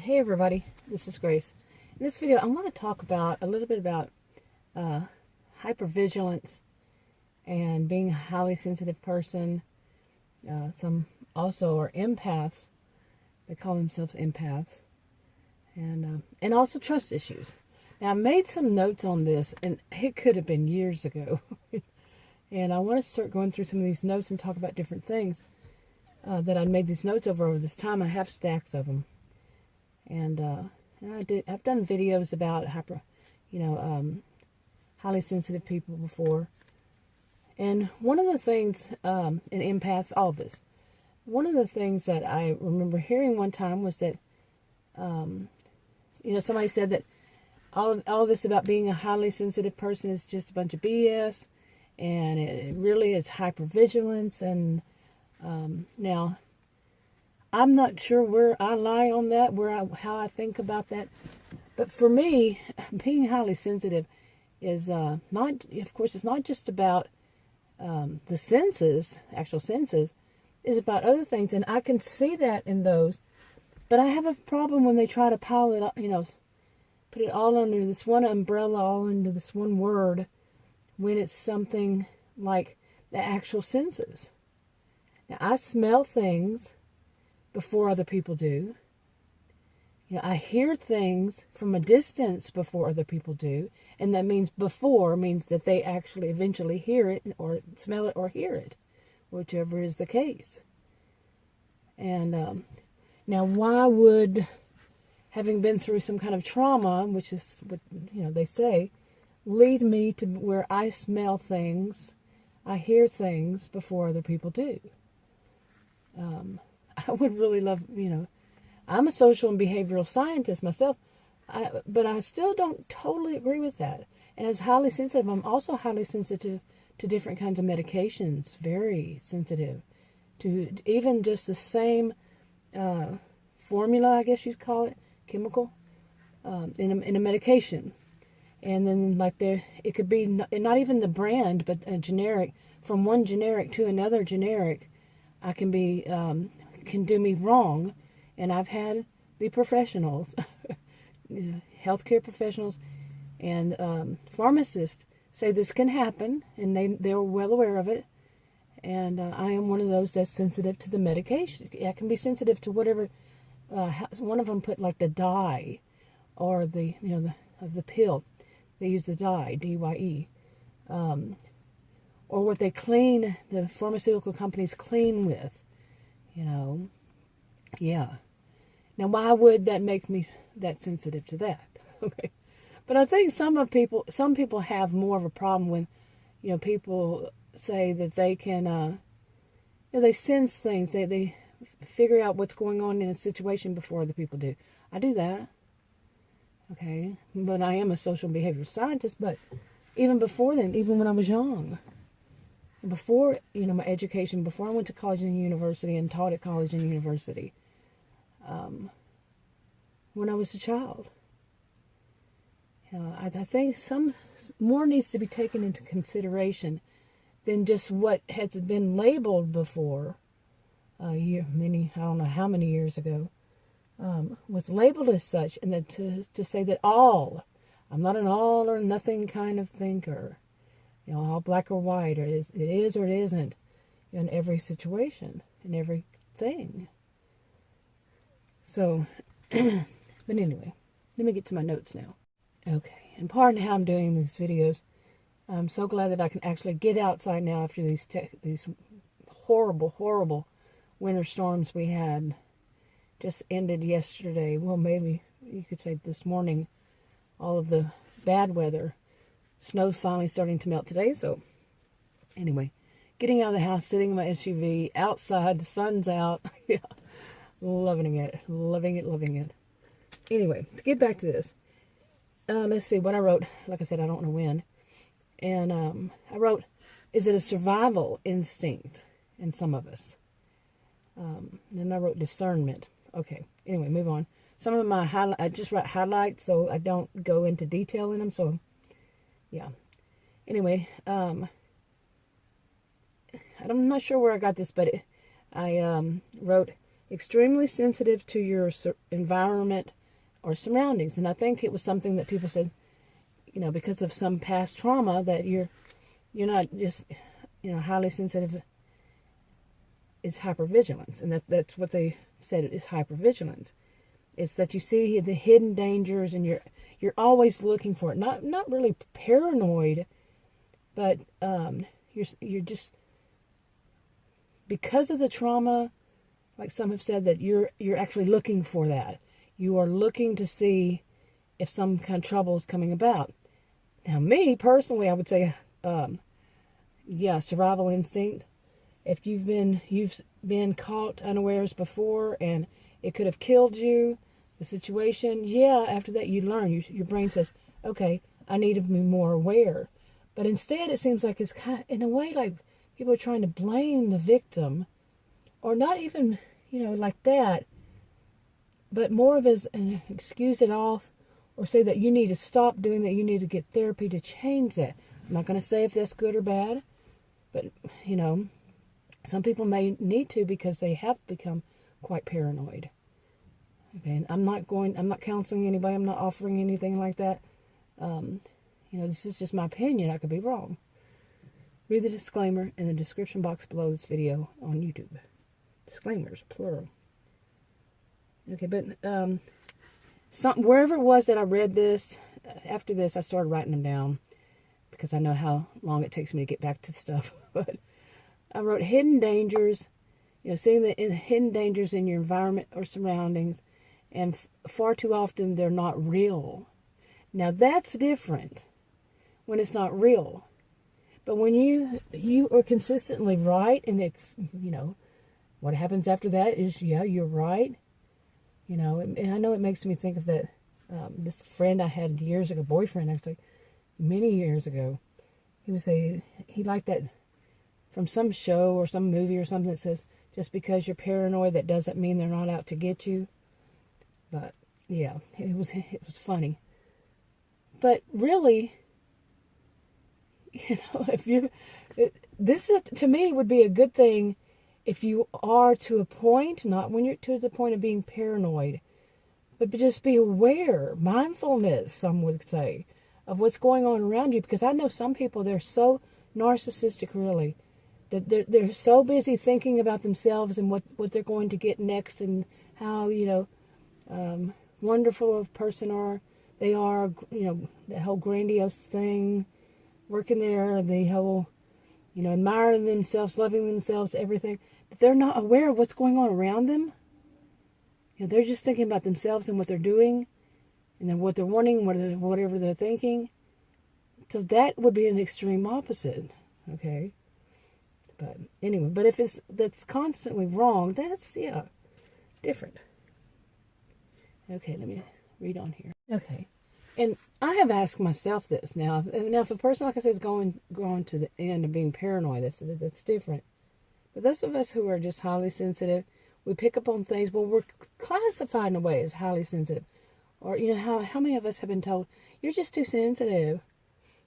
Hey everybody, this is Grace. In this video, I want to talk about a little bit about hypervigilance and being a highly sensitive person. Some also are empaths. They call themselves empaths, and also trust issues. Now, I made some notes on this, and it could have been years ago. And I want to start going through some of these notes and talk about different things that I made these notes over this time. I have stacks of them. And I've done videos about highly sensitive people before. And one of the things in empaths, all of this, one of the things that I remember hearing one time was that, somebody said that all this about being a highly sensitive person is just a bunch of BS, and it really is hypervigilance. And now, I'm not sure where I lie on that, how I think about that. But for me, being highly sensitive is not, of course, it's not just about the senses, actual senses. It's about other things, and I can see that in those. But I have a problem when they try to pile it up, put it all under this one umbrella, all under this one word, when it's something like the actual senses. Now, I smell things before other people do. I hear things from a distance before other people do, and that means before means that they actually eventually hear it or smell it or hear it, whichever is the case. And now, why would having been through some kind of trauma, which is what they say, lead me to where I smell things, I hear things before other people do? I would really love, I'm a social and behavioral scientist myself, but I still don't totally agree with that. And as highly sensitive, I'm also highly sensitive to different kinds of medications, very sensitive to even just the same formula, I guess you'd call it, chemical, in a medication. And then it could be not even the brand, but a generic. From one generic to another generic, I can do me wrong. And I've had the professionals, healthcare professionals and pharmacists say this can happen, and they're well aware of it. And I am one of those that's sensitive to the medication. I can be sensitive to whatever. One of them put like the dye, or the pill. They use the dye, DYE, or what they clean, the pharmaceutical companies clean with, Yeah. Now, why would that make me that sensitive to that? Okay. But I think some people have more of a problem when, people say that they can, they sense things. They figure out what's going on in a situation before other people do. I do that. Okay. But I am a social and behavioral scientist. But even before then, even when I was young, before, my education, before I went to college and university and taught at college and university, when I was a child, I think some more needs to be taken into consideration than just what has been labeled before. I don't know how many years ago, was labeled as such, and that to say that I'm not an all or nothing kind of thinker, all black or white, or it is or it isn't, in every situation, in everything. So, but anyway, let me get to my notes now. Okay, and pardon how I'm doing these videos. I'm so glad that I can actually get outside now after these horrible, horrible winter storms we had. Just ended yesterday. Well, maybe you could say this morning. All of the bad weather. Snow's finally starting to melt today. So, anyway, getting out of the house, sitting in my SUV, outside, the sun's out. Yeah. Loving it. Anyway, to get back to this, let's see what I wrote. Like I said, I don't know when. And I wrote, is it a survival instinct in some of us? Then I wrote discernment. Okay, anyway, move on. Some of my I just write highlights so I don't go into detail in them. So, yeah. Anyway, I'm not sure where I got this, but I wrote, extremely sensitive to your environment or surroundings. And I think it was something that people said, because of some past trauma, that you're not just, highly sensitive. It's hypervigilance, and that's what they said is hypervigilance. It's that you see the hidden dangers, and you're always looking for it. Not really paranoid, but you're just, because of the trauma, like some have said, that you're actually looking for that. You are looking to see if some kind of trouble is coming about. Now, me personally, I would say, survival instinct. If you've been caught unawares before and it could have killed you, the situation, after that you learn. Your brain says, okay, I need to be more aware. But instead, it seems like it's kind of, in a way, like people are trying to blame the victim, or not even, like that, but more of as an excuse it off, or say that you need to stop doing that, you need to get therapy to change that. I'm not going to say if that's good or bad, but, some people may need to because they have become quite paranoid. Okay, and I'm not counseling anybody, I'm not offering anything like that. This is just my opinion, I could be wrong. Read the disclaimer in the description box below this video on YouTube. Disclaimers, plural. Okay, but wherever it was that I read this, after this I started writing them down because I know how long it takes me to get back to stuff. But I wrote hidden dangers, seeing the hidden dangers in your environment or surroundings, and far too often they're not real. Now that's different when it's not real. But when you are consistently right, and it, what happens after that is, you're right. And I know it makes me think of that, this friend I had years ago, boyfriend actually, many years ago. He would say he liked that from some show or some movie or something that says, just because you're paranoid, that doesn't mean they're not out to get you. But yeah, it was funny. But really, this to me would be a good thing if you are to a point, not when you're to the point of being paranoid, but just be aware, mindfulness, some would say, of what's going on around you. Because I know some people, they're so narcissistic, really, that they're so busy thinking about themselves and what they're going to get next, and how, wonderful a person they are, the whole grandiose thing, working there, the whole, admiring themselves, loving themselves, everything. But they're not aware of what's going on around them. They're just thinking about themselves and what they're doing, and then what they're wanting, whatever they're thinking. So that would be an extreme opposite, okay? But anyway, but if that's constantly wrong, that's, different. Okay, let me read on here. Okay, and I have asked myself this now. Now, if a person, like I said, is going to the end of being paranoid, that's different. But those of us who are just highly sensitive, we pick up on things. Well, we're classified in a way as highly sensitive. Or, how many of us have been told, you're just too sensitive.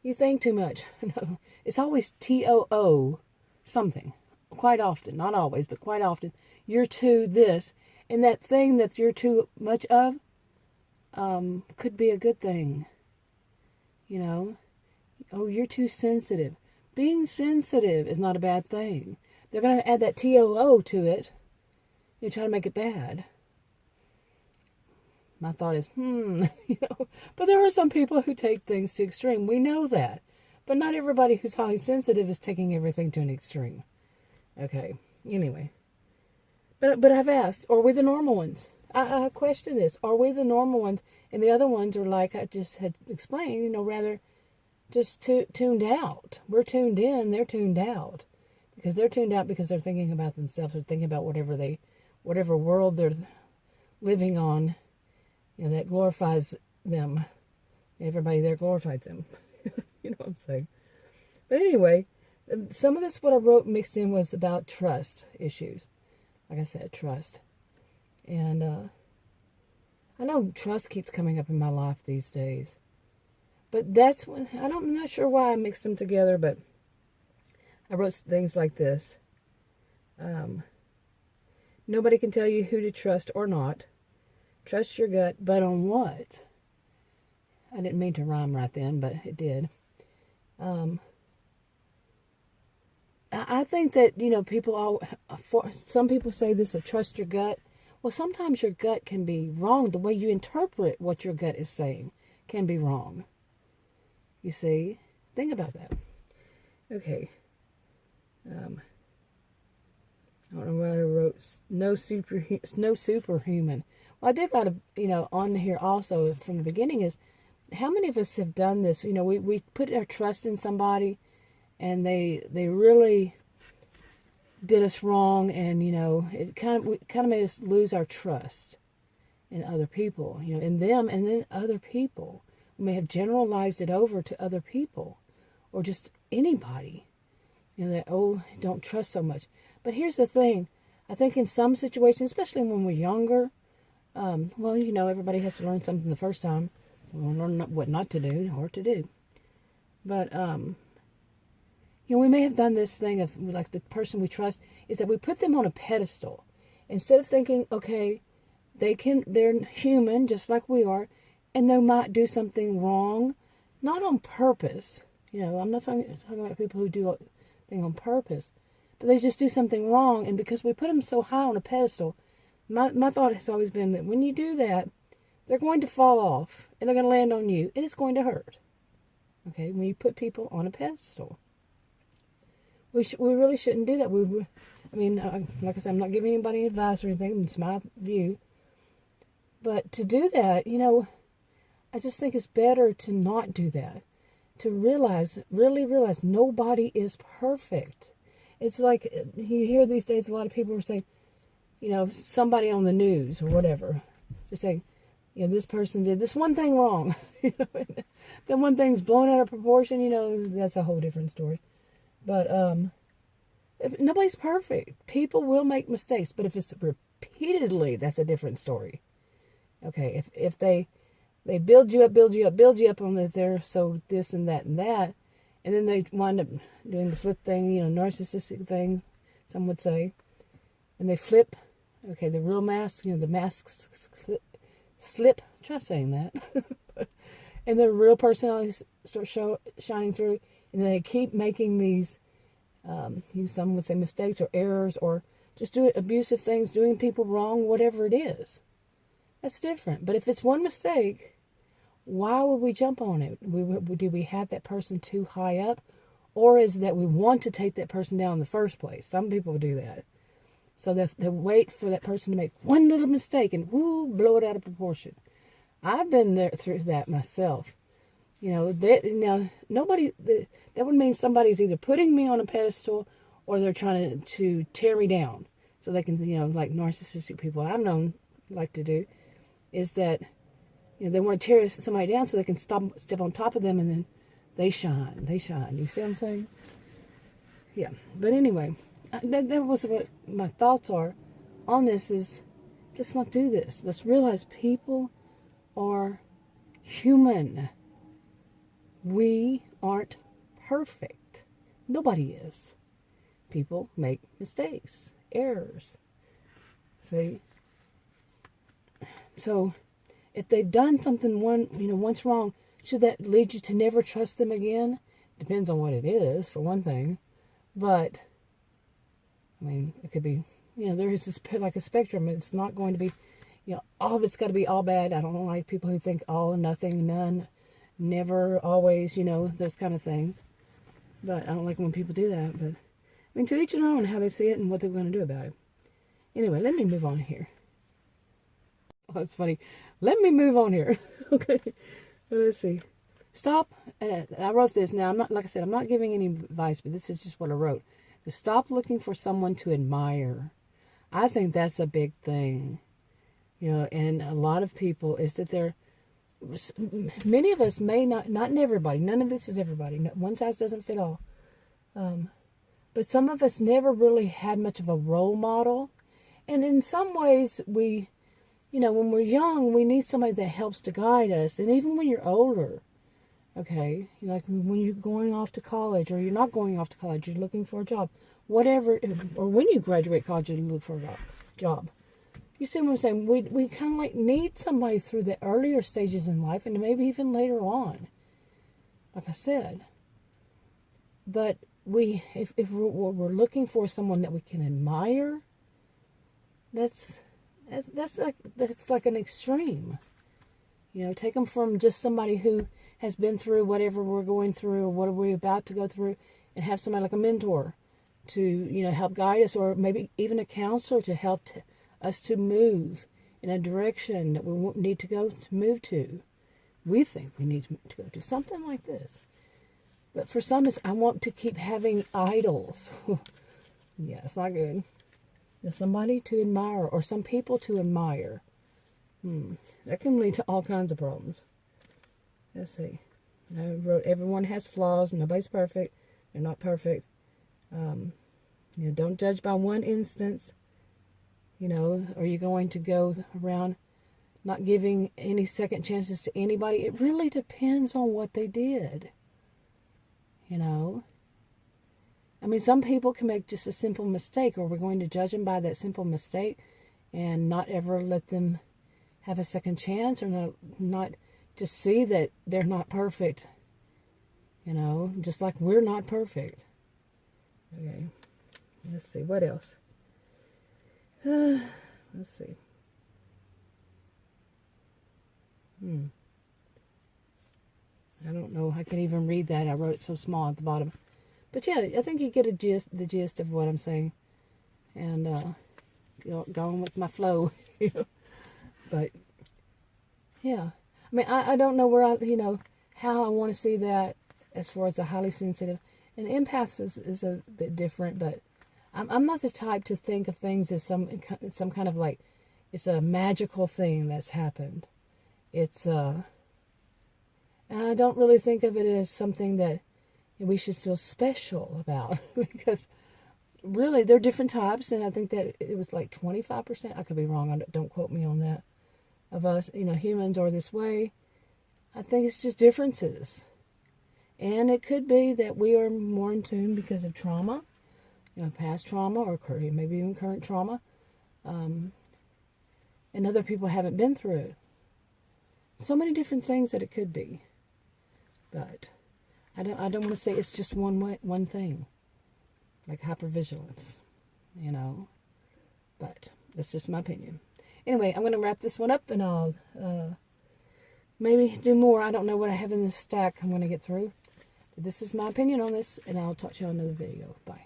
You think too much. No, it's always TOO something. Quite often, not always, but quite often, you're too this. And that thing that you're too much of could be a good thing. Oh, you're too sensitive. Being sensitive is not a bad thing. They're going to add that TOO to it. You try to make it bad. My thought is, but there are some people who take things to extreme. We know that. But not everybody who's highly sensitive is taking everything to an extreme. Okay, anyway. But I've asked, are we the normal ones? I question this. Are we the normal ones? And the other ones are, like I just had explained, rather just tuned out. We're tuned in, they're tuned out. Because they're tuned out because they're thinking about themselves, or thinking about whatever world they're living on, that glorifies them. Everybody there glorifies them. You know what I'm saying? But anyway, some of this, what I wrote mixed in, was about trust issues. Like I said, trust. And I know trust keeps coming up in my life these days. But that's when, I'm not sure why I mixed them together, but I wrote things like this. Nobody can tell you who to trust or not. Trust your gut, but on what? I didn't mean to rhyme right then, but it did. I think that, some people say this, trust your gut. Well, sometimes your gut can be wrong. The way you interpret what your gut is saying can be wrong. You see? Think about that. Okay. I don't know what I wrote. No superhuman. Well, I did write, on here also from the beginning is, how many of us have done this? We put our trust in somebody, and they really did us wrong, and it kind of made us lose our trust in other people, in them, and then other people. We may have generalized it over to other people, or just anybody. That don't trust so much. But here's the thing: I think in some situations, especially when we're younger, everybody has to learn something the first time. We'll learn what not to do or to do. But we may have done this thing of, like, the person we trust, is that we put them on a pedestal. Instead of thinking, okay, they're human just like we are, and they might do something wrong, not on purpose. I'm not talking about people who do things on purpose, but they just do something wrong, and because we put them so high on a pedestal, my thought has always been that when you do that, they're going to fall off, and they're going to land on you, and it's going to hurt. Okay, when you put people on a pedestal. We really shouldn't do that. Like I said, I'm not giving anybody advice or anything. It's my view. But to do that, I just think it's better to not do that. To really realize nobody is perfect. It's like, you hear these days, a lot of people are saying, somebody on the news or whatever. They're saying, this person did this one thing wrong. Then one thing's blown out of proportion, that's a whole different story. But nobody's perfect. People will make mistakes, but if it's repeatedly, that's a different story. Okay, if they build you up on that they're so this and that, and then they wind up doing the flip thing, narcissistic thing, some would say, and they flip. Okay, the real mask, the masks slip. Try saying that. And their real personalities start shining through. And they keep making these, some would say mistakes or errors, or just doing abusive things, doing people wrong, whatever it is. That's different. But if it's one mistake, why would we jump on it? Do we have that person too high up? Or is it that we want to take that person down in the first place? Some people do that. So they wait for that person to make one little mistake and blow it out of proportion. I've been there through that myself. Nobody, that would mean somebody's either putting me on a pedestal or they're trying to tear me down. So they can, like narcissistic people I've known like to do, is that, they want to tear somebody down so they can step on top of them, and then they shine. You see what I'm saying? Yeah. But anyway, that was what my thoughts are on this is, let's not do this. Let's realize people are human. We aren't perfect. Nobody is. People make mistakes, errors. See? So, if they've done something once wrong, should that lead you to never trust them again? Depends on what it is, for one thing. But, it could be, there is this, like a spectrum. It's not going to be, all of it's got to be all bad. I don't like people who think all, nothing, none, never, always, those kind of things. But I don't like when people do that. But, to each their own, how they see it and what they're going to do about it. Anyway, let me move on here. Oh, it's funny. Let me move on here. Okay. Let's see. Stop. I wrote this. Now, I'm not giving any advice, but this is just what I wrote. To stop looking for someone to admire. I think that's a big thing. And a lot of people is that many of us may not in everybody. None of this is everybody. One size doesn't fit all. But some of us never really had much of a role model. And in some ways, when we're young, we need somebody that helps to guide us. And even when you're older, okay, like when you're going off to college, or you're not going off to college, you're looking for a job, whatever, or when you graduate college and you look for a job, job. You see what I'm saying? We kind of like need somebody through the earlier stages in life and maybe even later on, like I said. But if we're looking for someone that we can admire, that's like an extreme. You know, take them from just somebody who has been through whatever we're going through or what are we about to go through, and have somebody like a mentor to, you know, help guide us, or maybe even a counselor to help us to move in a direction that we need to move to. We think we need to go to something like this. But for some, I want to keep having idols. Yeah, it's not good. There's somebody to admire or some people to admire. That can lead to all kinds of problems. Let's see. I wrote, everyone has flaws. Nobody's perfect. They're not perfect. You know, don't judge by one instance. You know, are you going to go around not giving any second chances to anybody? It really depends on what they did. You know, I mean, some people can make just a simple mistake, or we're going to judge them by that simple mistake and not ever let them have a second chance, or not just see that they're not perfect. You know, just like we're not perfect. Okay, let's see, what else? Let's see. I don't know. I can even read that. I wrote it so small at the bottom. But yeah, I think you get the gist of what I'm saying. And going with my flow. But yeah. I mean, I don't know where how I want to see that as far as the highly sensitive. And empaths is a bit different, but I'm not the type to think of things as some kind of like, it's a magical thing that's happened. It's and I don't really think of it as something that we should feel special about, because really they're different types, and I think that it was like 25%. I could be wrong. Don't quote me on that. Of us, humans are this way. I think it's just differences, and it could be that we are more in tune because of trauma, past trauma, or maybe even current trauma, and other people haven't been through it. So many different things that it could be. But I don't want to say it's just one thing, like hypervigilance, But that's just my opinion. Anyway, I'm going to wrap this one up, and I'll maybe do more. I don't know what I have in this stack I'm going to get through. But this is my opinion on this, and I'll talk to you on another video. Bye.